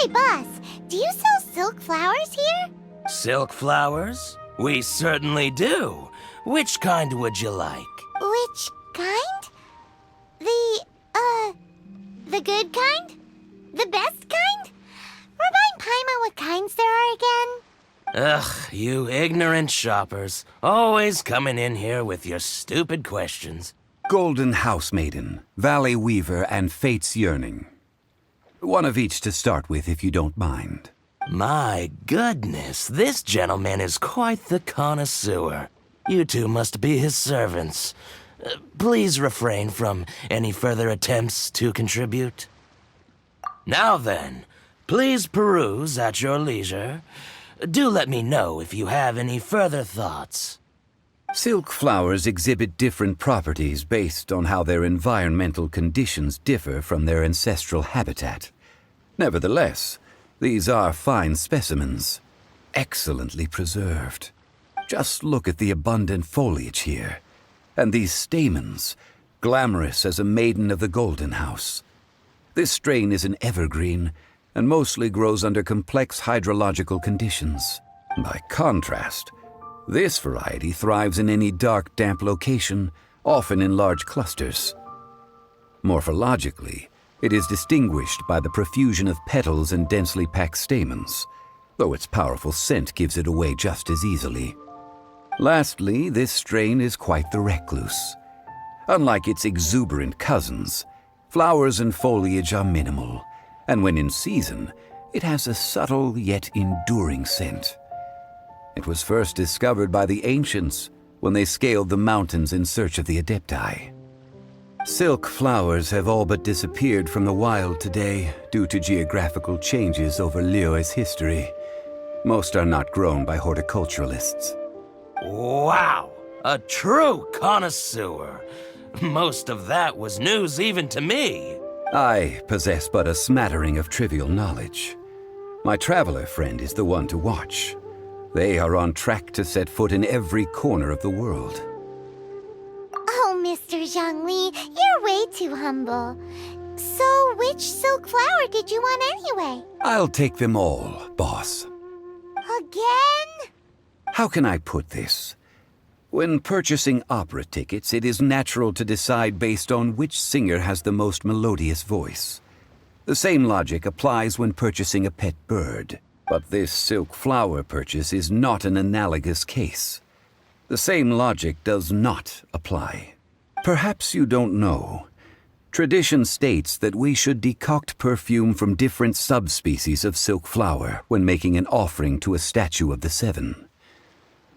Hey, boss, do you sell silk flowers here? Silk flowers? We certainly do. Which kind would you like? Which kind? The good kind? The best kind? Remind Paimon what kinds there are again. Ugh, you ignorant shoppers. Always coming in here with your stupid questions. Golden House Maiden, Valley Weaver, and Fate's Yearning. One of each to start with, if you don't mind. My goodness, this gentleman is quite the connoisseur. You two must be his servants. Please refrain from any further attempts to contribute. Now then, please peruse at your leisure. Do let me know if you have any further thoughts. Silk flowers exhibit different properties based on how their environmental conditions differ from their ancestral habitat. Nevertheless, these are fine specimens, excellently preserved. Just look at the abundant foliage here, and these stamens, glamorous as a maiden of the Golden House. This strain is an evergreen, and mostly grows under complex hydrological conditions. By contrast, this variety thrives in any dark, damp location, often in large clusters. Morphologically, it is distinguished by the profusion of petals and densely packed stamens, though its powerful scent gives it away just as easily. Lastly, this strain is quite the recluse. Unlike its exuberant cousins, flowers and foliage are minimal, and when in season, it has a subtle yet enduring scent. It was first discovered by the ancients when they scaled the mountains in search of the Adepti. Silk flowers have all but disappeared from the wild today due to geographical changes over Liyue's history. Most are not grown by horticulturalists. Wow! A true connoisseur. Most of that was news even to me. I possess but a smattering of trivial knowledge. My traveler friend is the one to watch. They are on track to set foot in every corner of the world. Oh, Mr. Zhongli, you're way too humble. So, which silk flower did you want anyway? I'll take them all, boss. Again? How can I put this? When purchasing opera tickets, it is natural to decide based on which singer has the most melodious voice. The same logic applies when purchasing a pet bird. But this silk flower purchase is not an analogous case. The same logic does not apply. Perhaps you don't know. Tradition states that we should decoct perfume from different subspecies of silk flower when making an offering to a statue of the Seven.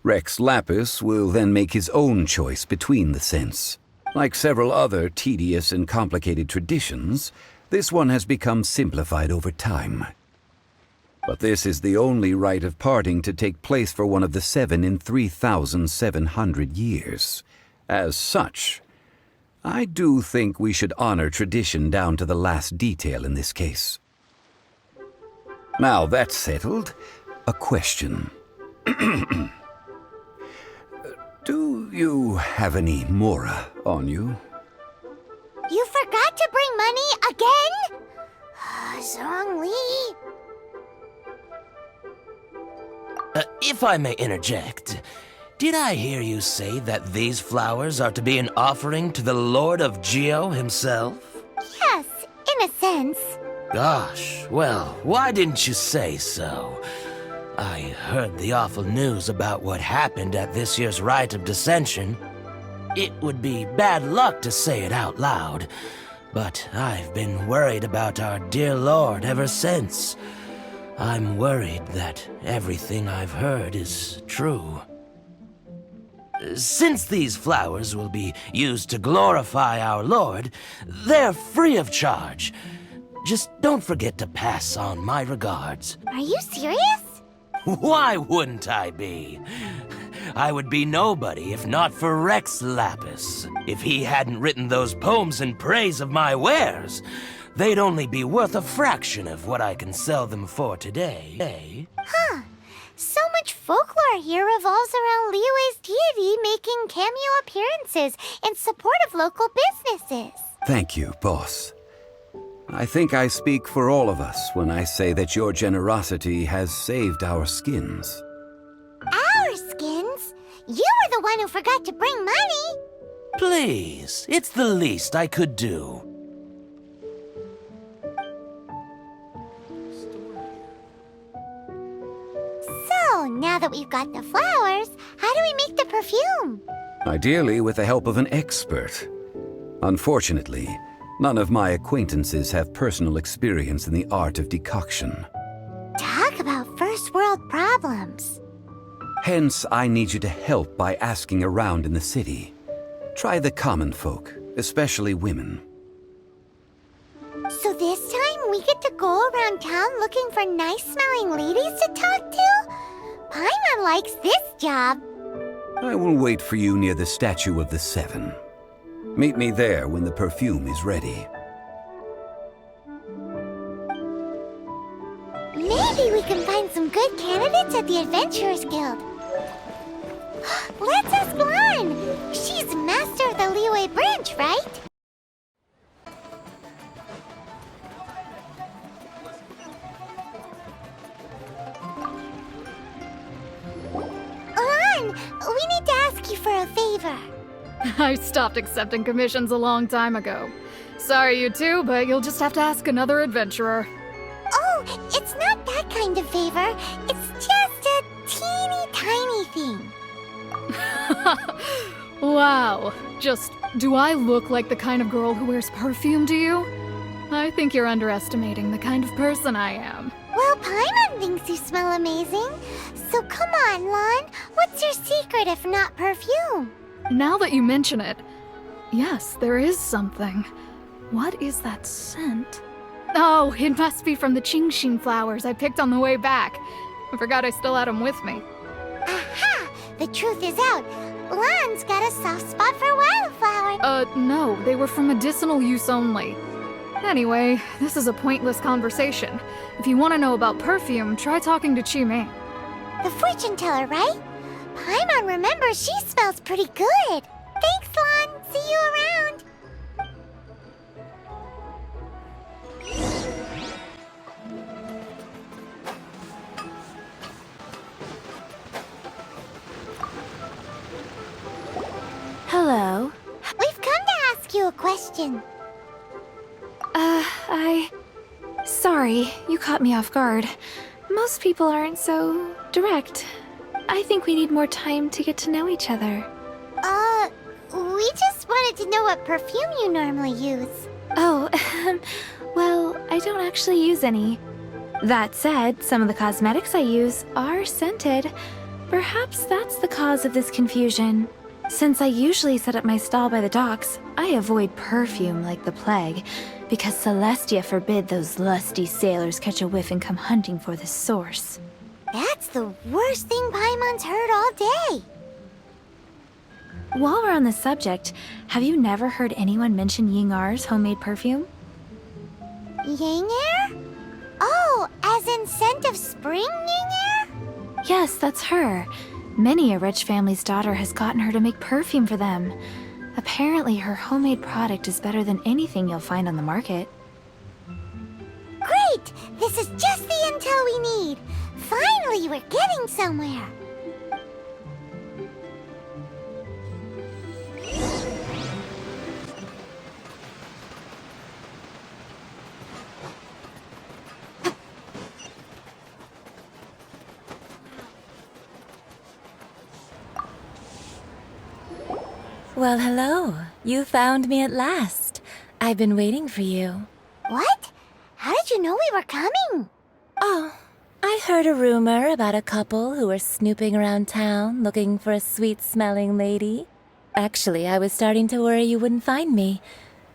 Rex Lapis will then make his own choice between the scents. Like several other tedious and complicated traditions, this one has become simplified over time. But this is the only rite of parting to take place for one of the Seven in 3,700 years. As such, I do think we should honor tradition down to the last detail in this case. Now that's settled, a question. Do you have any mora on you? You forgot to bring money again? Zhongli. If I may interject, did I hear you say that these flowers are to be an offering to the Lord of Geo himself? Yes, in a sense. Gosh, well, why didn't you say so? I heard the awful news about what happened at this year's Rite of Dissension. It would be bad luck to say it out loud, but I've been worried about our dear Lord ever since. I'm worried that everything I've heard is true. Since these flowers will be used to glorify our Lord, they're free of charge. Just don't forget to pass on my regards. Are you serious? Why wouldn't I be? I would be nobody if not for Rex Lapis. If he hadn't written those poems in praise of my wares, they'd only be worth a fraction of what I can sell them for today. Huh. So much folklore here revolves around Liyue's deity making cameo appearances in support of local businesses. Thank you, boss. I think I speak for all of us when I say that your generosity has saved our skins. Our skins? You were the one who forgot to bring money. Please, it's the least I could do. So, now that we've got the flowers, how do we make the perfume? Ideally with the help of an expert. Unfortunately, none of my acquaintances have personal experience in the art of decoction. Talk about first world problems. Hence, I need you to help by asking around in the city. Try the common folk, especially women. So this time we get to go around town looking for nice-smelling ladies to talk to? Paimon likes this job. I will wait for you near the Statue of the Seven. Meet me there when the perfume is ready. Maybe we can find some good candidates at the Adventurers Guild. Let's ask Lan. She's master of the Liyue branch, right? Lan, we need to ask you for a favor. I stopped accepting commissions a long time ago. Sorry, you two, but you'll just have to ask another adventurer. Oh, it's not that kind of favor. It's just a teeny tiny thing. Wow. Just, do I look like the kind of girl who wears perfume to you? I think you're underestimating the kind of person I am. Well, Paimon thinks you smell amazing. So come on, Lan. What's your secret if not perfume? Now that you mention it, yes, there is something. What is that scent? Oh, it must be from the Qingxin flowers I picked on the way back. I forgot I still had them with me. Aha! The truth is out. Lan's got a soft spot for wildflowers. No, they were for medicinal use only. Anyway, this is a pointless conversation. If you want to know about perfume, try talking to Qimei. The fortune teller, right? Paimon remembers she smells pretty good. Thanks, Lan. See you around. Hello. We've come to ask you a question. Sorry, you caught me off guard. Most people aren't so direct. I think we need more time to get to know each other. We just wanted to know what perfume you normally use. Oh, well, I don't actually use any. That said, some of the cosmetics I use are scented. Perhaps that's the cause of this confusion. Since I usually set up my stall by the docks, I avoid perfume like the plague, because Celestia forbid those lusty sailors catch a whiff and come hunting for the source. That's the worst thing Paimon's heard all day. While we're on the subject, have you never heard anyone mention Yingar's homemade perfume? Ying air? Oh, as in scent of spring Ying air? Yes, that's her. Many a rich family's daughter has gotten her to make perfume for them. Apparently, her homemade product is better than anything you'll find on the market. Great! This is just the intel we need. Finally, we're getting somewhere. Well, hello. You found me at last. I've been waiting for you. What? How did you know we were coming? Oh, I heard a rumor about a couple who were snooping around town looking for a sweet-smelling lady. Actually, I was starting to worry you wouldn't find me.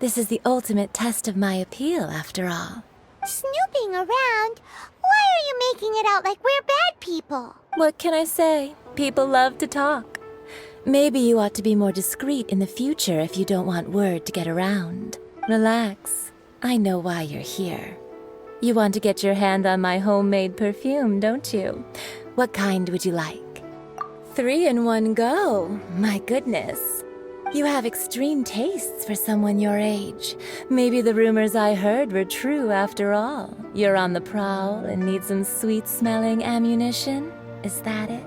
This is the ultimate test of my appeal, after all. Snooping around? Why are you making it out like we're bad people? What can I say? People love to talk. Maybe you ought to be more discreet in the future if you don't want word to get around. Relax. I know why you're here. You want to get your hand on my homemade perfume, don't you? What kind would you like? 3 in one go. My goodness. You have extreme tastes for someone your age. Maybe the rumors I heard were true after all. You're on the prowl and need some sweet-smelling ammunition? Is that it?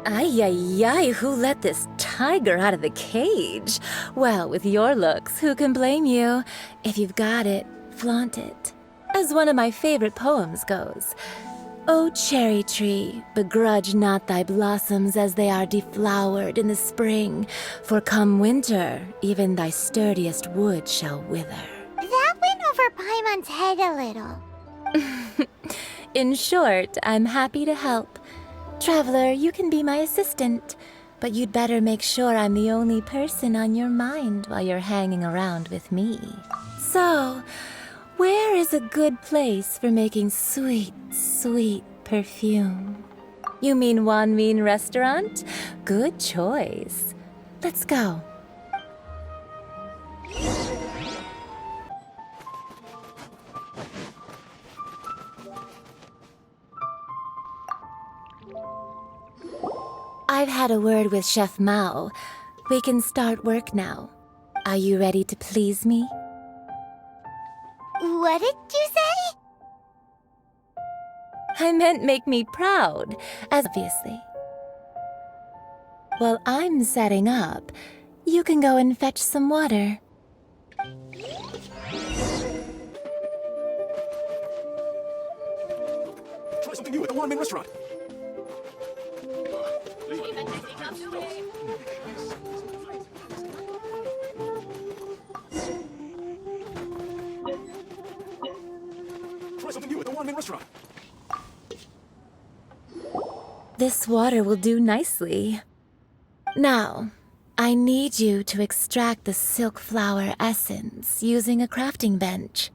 Ay, ay, ay, who let this tiger out of the cage? Well, with your looks, who can blame you? If you've got it, flaunt it. As one of my favorite poems goes, "O cherry tree, begrudge not thy blossoms as they are deflowered in the spring, for come winter, even thy sturdiest wood shall wither." That went over Paimon's head a little. In short, I'm happy to help. Traveler, you can be my assistant, but you'd better make sure I'm the only person on your mind while you're hanging around with me. So, where is a good place for making sweet, sweet perfume? You mean Wanmin Restaurant? Good choice. Let's go. I've had a word with Chef Mao. We can start work now. Are you ready to please me? What did you say? I meant make me proud, as obviously. While I'm setting up, you can go and fetch some water. Try something new at the Wanmin Restaurant. Try something new at the Wanmin Restaurant. This water will do nicely. Now, I need you to extract the silk flower essence using a crafting bench.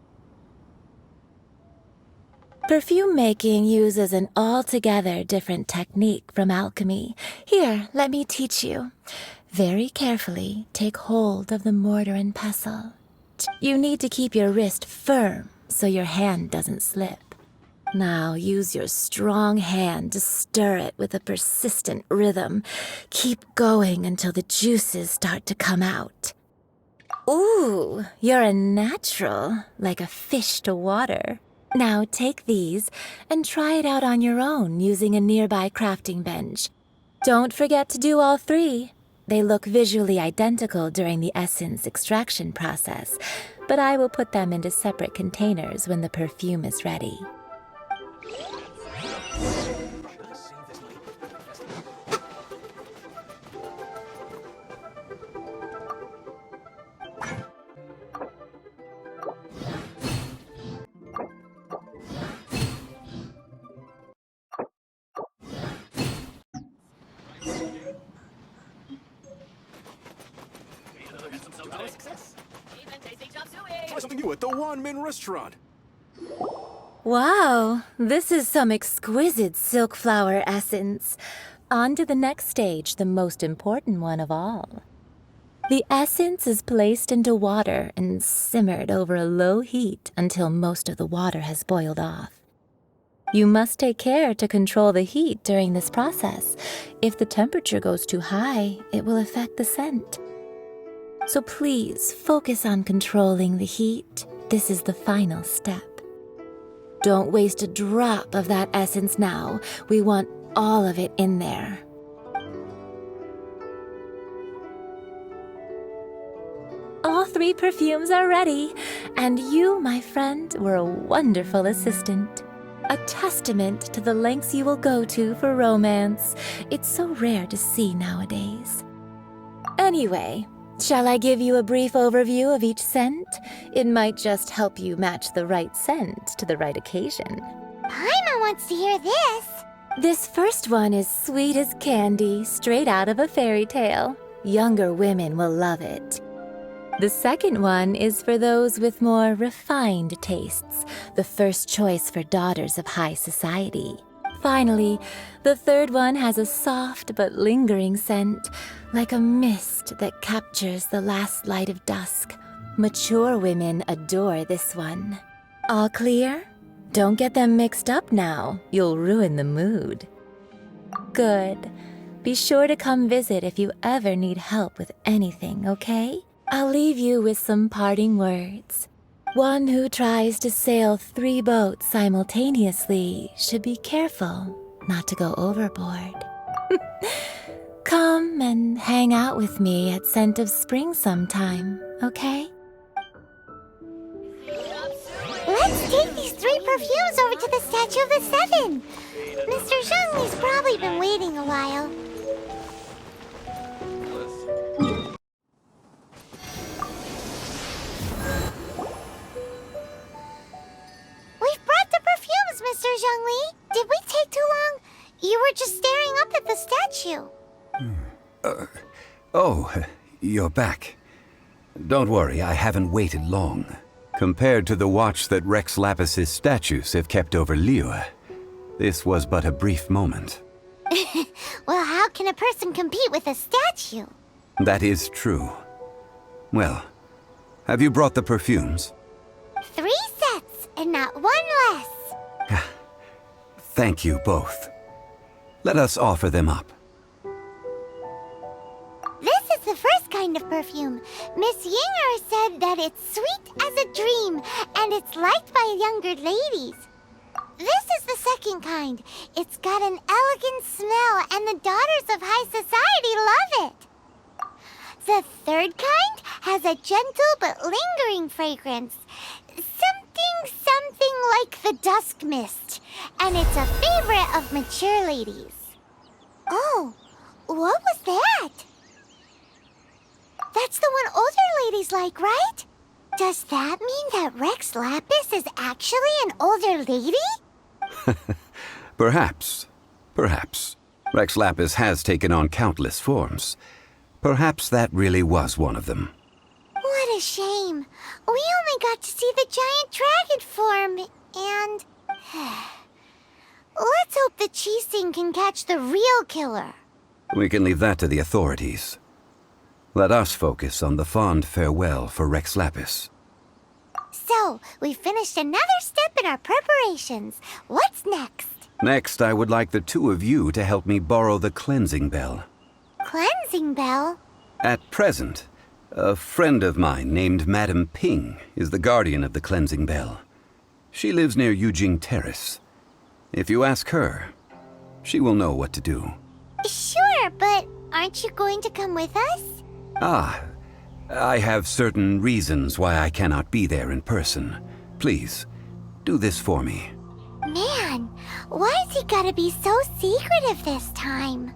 Perfume making uses an altogether different technique from alchemy. Here, let me teach you. Very carefully, take hold of the mortar and pestle. You need to keep your wrist firm so your hand doesn't slip. Now use your strong hand to stir it with a persistent rhythm. Keep going until the juices start to come out. Ooh, you're a natural, like a fish to water. Now take these and try it out on your own using a nearby crafting bench. Don't forget to do all three. They look visually identical during the essence extraction process, but I will put them into separate containers when the perfume is ready. Try something new at the Wanmin Restaurant. Wow, this is some exquisite silk flower essence. On to the next stage, the most important one of all. The essence is placed into water and simmered over a low heat until most of the water has boiled off. You must take care to control the heat during this process. If the temperature goes too high, it will affect the scent. So please focus on controlling the heat. This is the final step. Don't waste a drop of that essence now. We want all of it in there. All three perfumes are ready, and you, my friend, were a wonderful assistant. A testament to the lengths you will go to for romance. It's so rare to see nowadays. Anyway, shall I give you a brief overview of each scent? It might just help you match the right scent to the right occasion. Paimon wants to hear this. This first one is sweet as candy, straight out of a fairy tale. Younger women will love it. The second one is for those with more refined tastes, the first choice for daughters of high society. Finally, the third one has a soft but lingering scent, like a mist that captures the last light of dusk. Mature women adore this one. All clear? Don't get them mixed up now. You'll ruin the mood. Good. Be sure to come visit if you ever need help with anything, okay? I'll leave you with some parting words. One who tries to sail 3 boats simultaneously should be careful not to go overboard. Come and hang out with me at Scent of Spring sometime, okay? Let's take these 3 perfumes over to the Statue of the Seven. Mr. Zhongli's probably been waiting a while. We've brought the perfumes, Mr. Zhongli. Did we take too long? You were just staring up at the statue. Oh, you're back. Don't worry, I haven't waited long. Compared to the watch that Rex Lapis's statues have kept over Liyue, this was but a brief moment. Well, how can a person compete with a statue? That is true. Well, have you brought the perfumes? 3 sets, and not 1 less. Thank you both. Let us offer them up. This is the first kind of perfume. Miss Yinger said that it's sweet as a dream, and it's liked by younger ladies. This is the second kind. It's got an elegant smell, and the daughters of high society love it. The third kind has a gentle but lingering fragrance. Something like the dusk mist, and it's a favorite of mature ladies. Oh, what was that? That's the one older ladies like, right? Does that mean that Rex Lapis is actually an older lady? Perhaps. Perhaps. Rex Lapis has taken on countless forms. Perhaps that really was one of them. What a shame. We only got to see the giant dragon form, and... Let's hope the Qixing can catch the real killer. We can leave that to the authorities. Let us focus on the fond farewell for Rex Lapis. So, we finished another step in our preparations. What's next? Next, I would like the 2 of you to help me borrow the cleansing bell. Cleansing bell? At present, a friend of mine named Madame Ping is the guardian of the cleansing bell. She lives near Yujing Terrace. If you ask her, she will know what to do. Sure, but aren't you going to come with us? Ah, I have certain reasons why I cannot be there in person. Please, do this for me. Man, why's he gotta be so secretive this time?